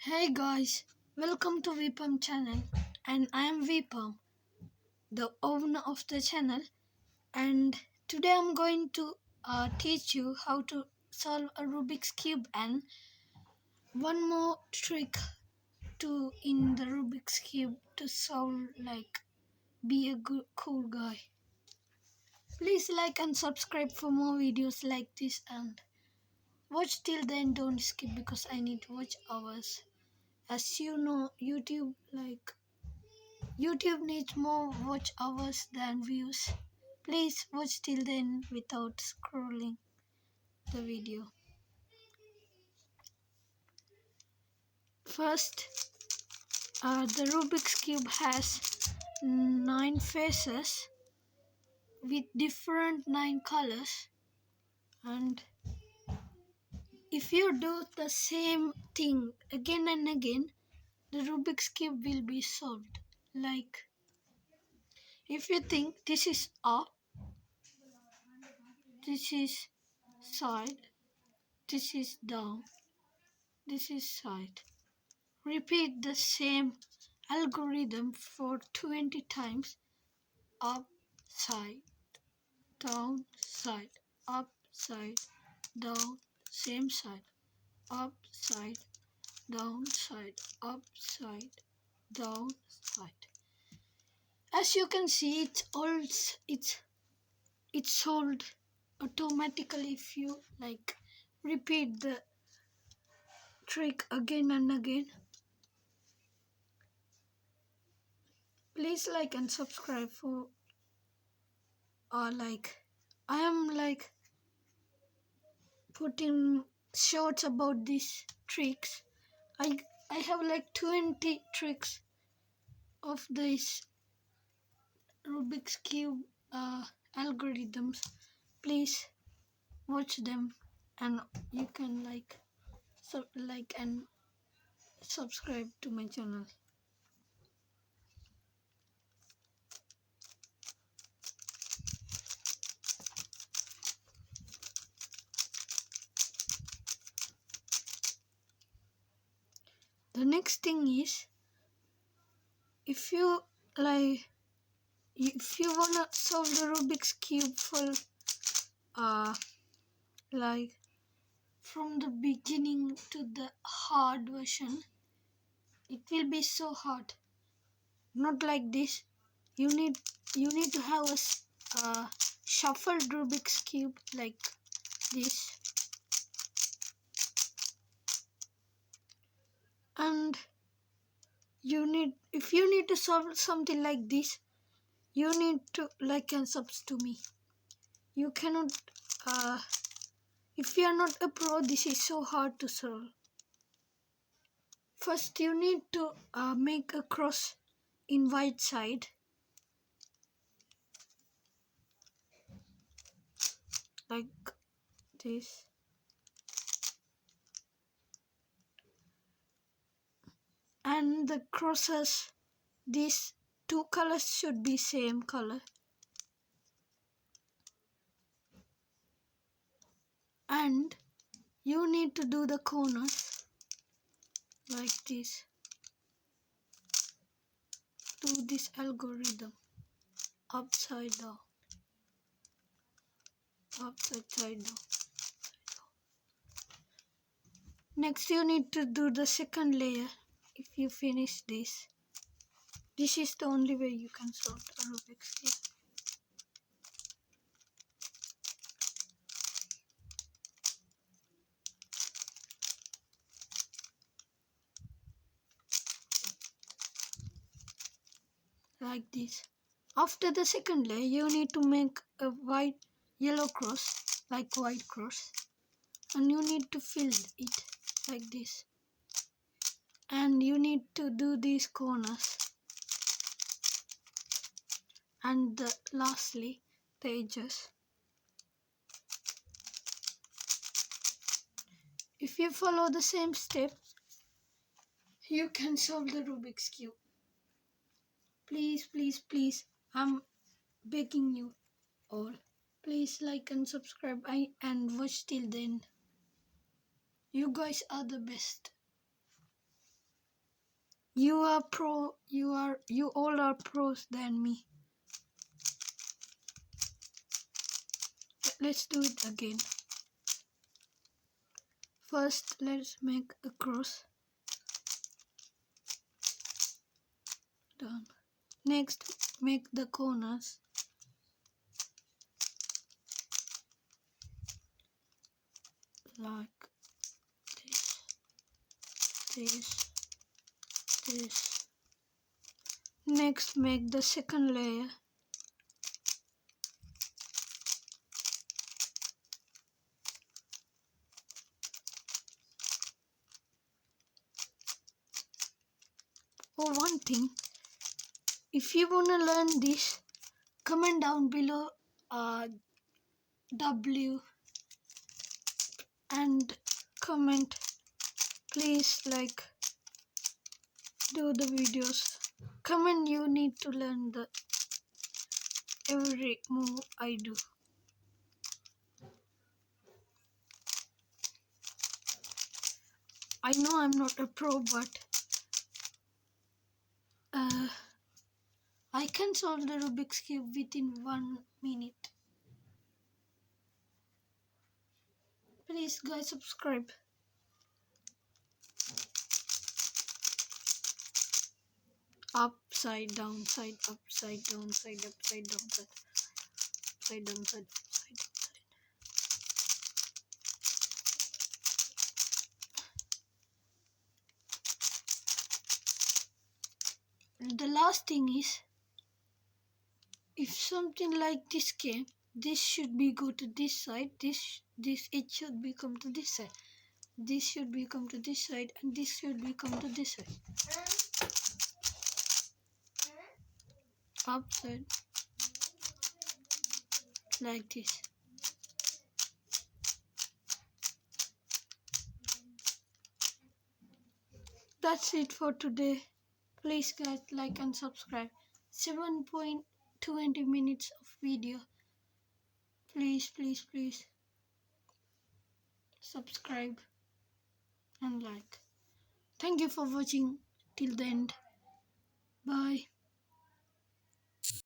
Hey guys, welcome to Vipam channel, and I am Vipam, the owner of the channel, and today I'm going to teach you how to solve a Rubik's cube and one more trick to in the Rubik's cube to solve, like, be a good cool guy. Please like and subscribe for more videos like this and watch till then. Don't skip because I need to watch hours. As you know, YouTube needs more watch hours than views. Please watch till then without scrolling the video. First, the Rubik's Cube has 9 faces with different 9 colors, and if you do the same thing again and again, the Rubik's Cube will be solved. Like, if you think this is up, this is side, this is down, this is side. Repeat the same algorithm for 20 times: up, side, down, side, up, side, down, same side, up, side, down, side, up, side, down, side. As you can see, it's solved automatically if you like repeat the trick again and again. Please like and subscribe for I am putting shorts about these tricks. I I have like 20 tricks of this Rubik's cube algorithms. Please watch them, and you can like and subscribe to my channel. The next thing is, if you like if you wanna solve the Rubik's cube for uh like from the beginning to the hard version, it will be so hard. Not like this. You need to have a shuffled Rubik's cube like this, and if you need to solve something like this, you need to like and subs to me. You cannot. Uh, if you are not a pro, this is so hard to solve. First, you need to make a cross in right side, like this, and the crosses, these two colors should be same color, and you need to do the corners like this. Do this algorithm upside down, upside down. Next, you need to do the second layer. If you finish this is the only way you can solve the Rubik's cube. Like this. After the second layer, you need to make a yellow cross, like white cross, and you need to fill it like this. And you need to do these corners, and lastly the edges. If you follow the same step, you can solve the Rubik's cube. Please, please, please, I'm begging you all. Please like and subscribe and watch till the end. You guys are the best. You all are pros than me. Let's do it again. First, let's make a cross. Done. Next, make the corners. Like this. Next, make the second layer. Oh, one thing, if you wanna learn this, comment down below W and comment. Please do the videos. Comment you need to learn the every move I do. I know I'm not a pro, but I can solve the Rubik's Cube within 1 minute. Please guys subscribe. Upside down, side, upside down, side, upside down, side, upside down, side, upside down, side. The last thing is, if something like this came, this should be go to this side, this it should become to this side. This should become to this side and this should become to this side. Upside. Like this. That's it for today. Please guys like and subscribe. 7.20 minutes of video. Please subscribe and like. Thank you for watching till the end. Bye.